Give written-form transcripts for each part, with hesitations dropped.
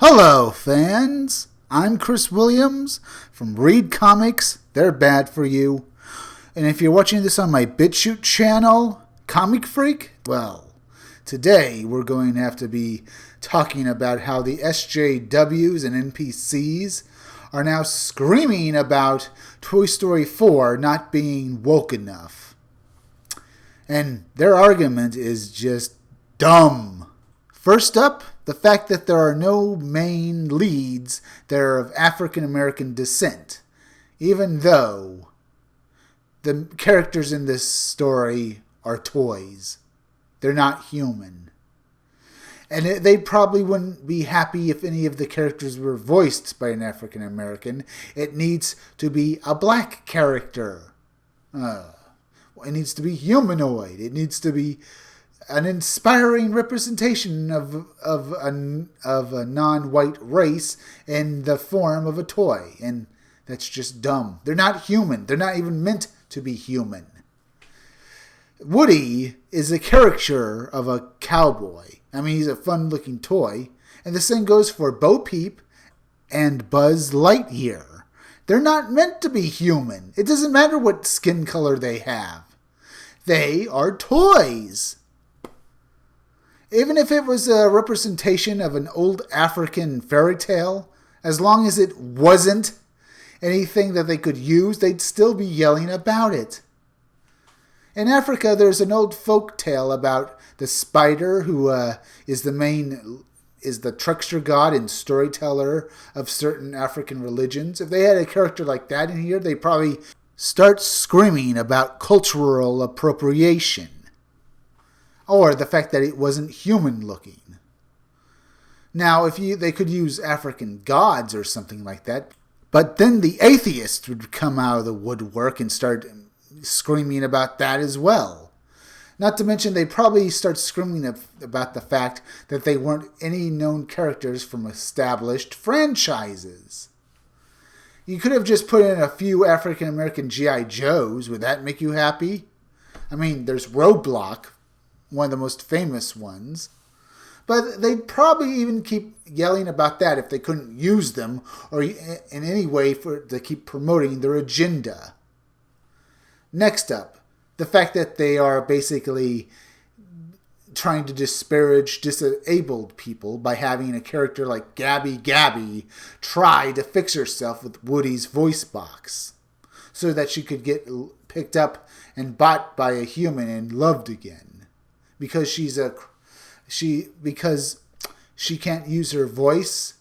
Hello, fans! I'm Chris Williams from Read Comics, They're Bad For You. And if you're watching this on my BitChute channel, Comic Freak, well, today we're going to have to be talking about how the SJWs and NPCs are now screaming about Toy Story 4 not being woke enough. And their argument is just dumb. First up, the fact that there are no main leads that are of African American descent, even though the characters in this story are toys. They're not human. And they probably wouldn't be happy if any of the characters were voiced by an African American. It needs to be a black character. It needs to be humanoid. It needs to be an inspiring representation of a non-white race in the form of a toy. And that's just dumb. They're not human. They're not even meant to be human. Woody is a caricature of a cowboy. I mean, he's a fun-looking toy. And the same goes for Bo Peep and Buzz Lightyear. They're not meant to be human. It doesn't matter what skin color they have. They are toys. Even if it was a representation of an old African fairy tale, as long as it wasn't anything that they could use, they'd still be yelling about it. In Africa, there's an old folk tale about the spider who is the trickster god and storyteller of certain African religions. If they had a character like that in here, they'd probably start screaming about cultural appropriation. Or the fact that it wasn't human looking. Now, they could use African gods or something like that, but then the atheists would come out of the woodwork and start screaming about that as well. Not to mention, they'd probably start screaming about the fact that they weren't any known characters from established franchises. You could have just put in a few African American G.I. Joes. Would that make you happy? I mean, there's Roadblock, one of the most famous ones. But they'd probably even keep yelling about that if they couldn't use them or in any way to keep promoting their agenda. Next up, the fact that they are basically trying to disparage disabled people by having a character like Gabby try to fix herself with Woody's voice box so that she could get picked up and bought by a human and loved again. Because she can't use her voice,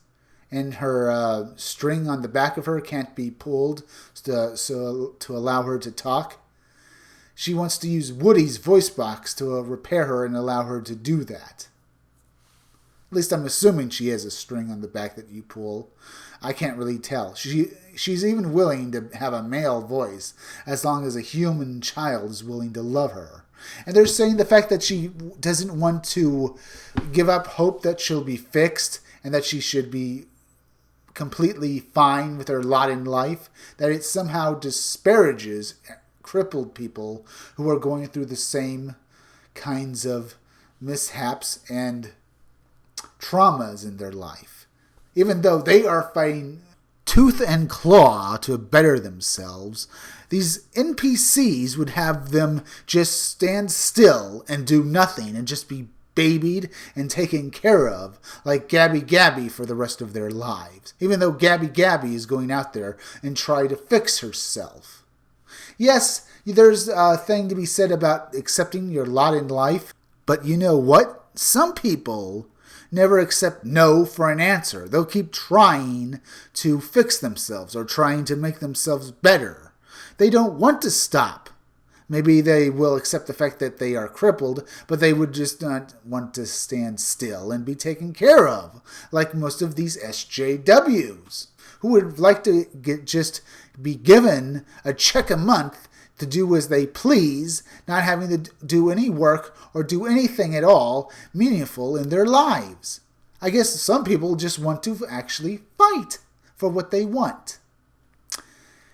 and her string on the back of her can't be pulled to allow her to talk. She wants to use Woody's voice box to repair her and allow her to do that. At least I'm assuming she has a string on the back that you pull. I can't really tell. She's even willing to have a male voice as long as a human child is willing to love her. And they're saying the fact that she doesn't want to give up hope that she'll be fixed and that she should be completely fine with her lot in life, that it somehow disparages crippled people who are going through the same kinds of mishaps and traumas in their life. Even though they are fighting tooth and claw to better themselves, these NPCs would have them just stand still and do nothing and just be babied and taken care of like Gabby for the rest of their lives. Even though Gabby is going out there and try to fix herself. Yes, there's a thing to be said about accepting your lot in life, but you know what? Some people never accept no for an answer. They'll keep trying to fix themselves or trying to make themselves better. They don't want to stop. Maybe they will accept the fact that they are crippled, but they would just not want to stand still and be taken care of, like most of these SJWs, who would like to just be given a check a month to do as they please, not having to do any work or do anything at all meaningful in their lives. I guess some people just want to actually fight for what they want.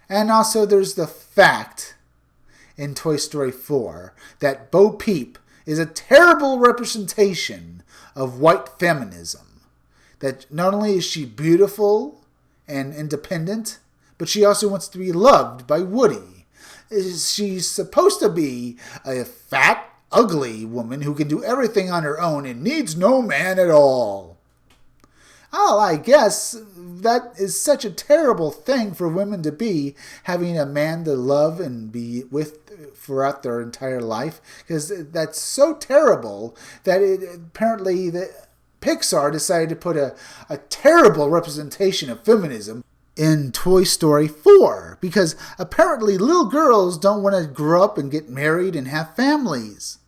And also there's the fact in Toy Story 4 that Bo Peep is a terrible representation of white feminism. That not only is she beautiful and independent, but she also wants to be loved by Woody. She's supposed to be a fat, ugly woman who can do everything on her own and needs no man at all. Oh, I guess that is such a terrible thing for women to be, having a man to love and be with throughout their entire life, because that's so terrible that apparently Pixar decided to put a terrible representation of feminism in Toy Story 4, because apparently little girls don't want to grow up and get married and have families,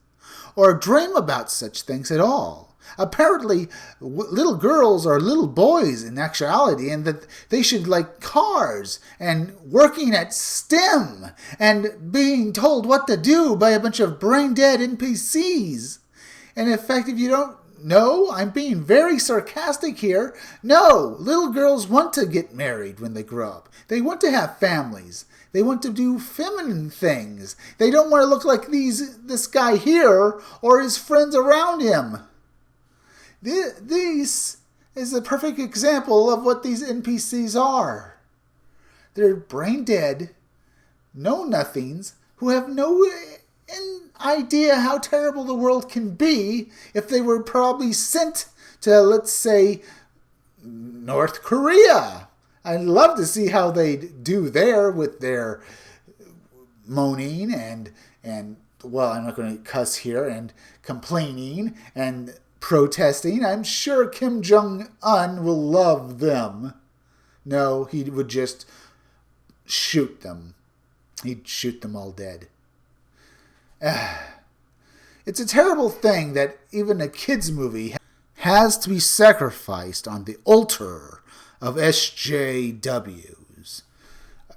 or dream about such things at all. Apparently, little girls are little boys in actuality, and that they should like cars and working at STEM and being told what to do by a bunch of brain-dead NPCs. And in fact, if you don't know, I'm being very sarcastic here. No, little girls want to get married when they grow up. They want to have families. They want to do feminine things. They don't want to look like this guy here or his friends around him. This is a perfect example of what these NPCs are. They're brain dead, know-nothings, who have no idea how terrible the world can be if they were probably sent to, let's say, North Korea. I'd love to see how they'd do there with their moaning and well, I'm not going to cuss here, and complaining and protesting. I'm sure Kim Jong-un will love them. No, he would just shoot them. He'd shoot them all dead. It's a terrible thing that even a kids' movie has to be sacrificed on the altar of SJWs.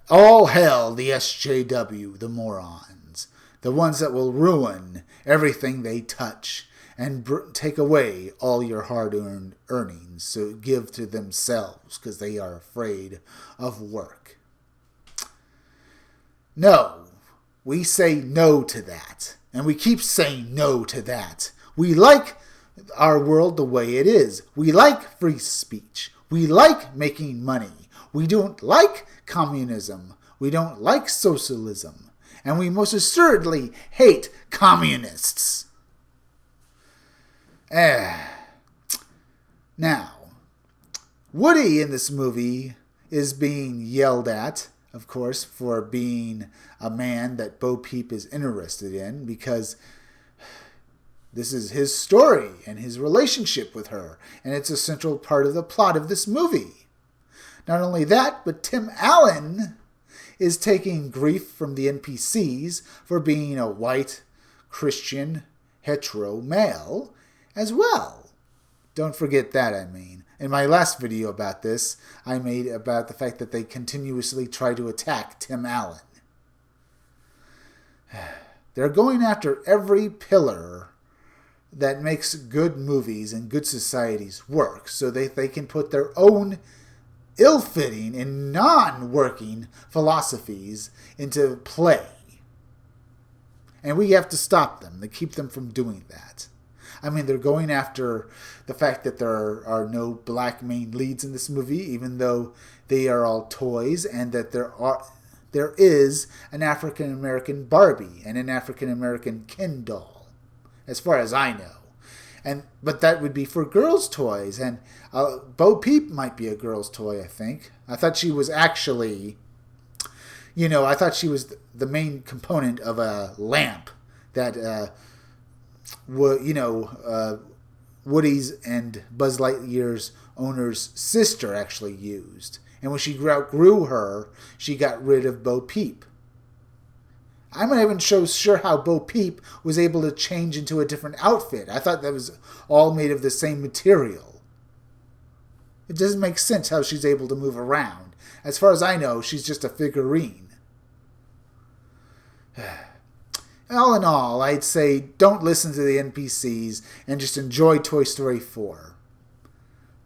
All hail the SJW, the morons. The ones that will ruin everything they touch and take away all your hard-earned earnings, so give to themselves because they are afraid of work. No, we say no to that, and we keep saying no to that. We like our world the way it is. We like free speech. We like making money. We don't like communism. We don't like socialism. And we most assuredly hate communists. Now, Woody in this movie is being yelled at, of course, for being a man that Bo Peep is interested in, because this is his story and his relationship with her, and it's a central part of the plot of this movie. Not only that, but Tim Allen is taking grief from the NPCs for being a white, Christian, hetero male as well. Don't forget that, I mean. In my last video about this, I made about the fact that they continuously try to attack Tim Allen. They're going after every pillar that makes good movies and good societies work, so they can put their own ill-fitting and non-working philosophies into play. And we have to stop them, to keep them from doing that. I mean, they're going after the fact that there are no black main leads in this movie, even though they are all toys, and that there is an African-American Barbie and an African-American Ken doll, as far as I know. But that would be for girls' toys, and Bo Peep might be a girl's toy, I think. I thought she was actually, I thought she was the main component of a lamp that Woody's and Buzz Lightyear's owner's sister actually used. And when she outgrew her, she got rid of Bo Peep. I'm not even sure how Bo Peep was able to change into a different outfit. I thought that was all made of the same material. It doesn't make sense how she's able to move around. As far as I know, she's just a figurine. All in all, I'd say don't listen to the NPCs and just enjoy Toy Story 4.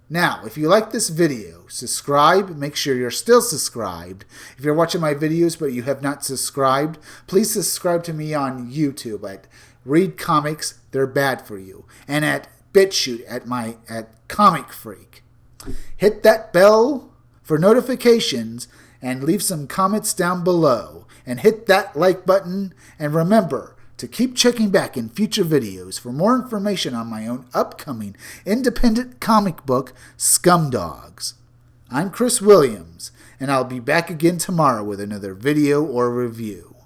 Now, if you like this video, subscribe. Make sure you're still subscribed. If you're watching my videos but you have not subscribed, please subscribe to me on YouTube at Read Comics, They're Bad For You, and at BitChute at Comic Freak. Hit that bell for notifications and leave some comments down below. And hit that like button. And remember to keep checking back in future videos for more information on my own upcoming independent comic book, Scumdogs. I'm Chris Williams, and I'll be back again tomorrow with another video or review.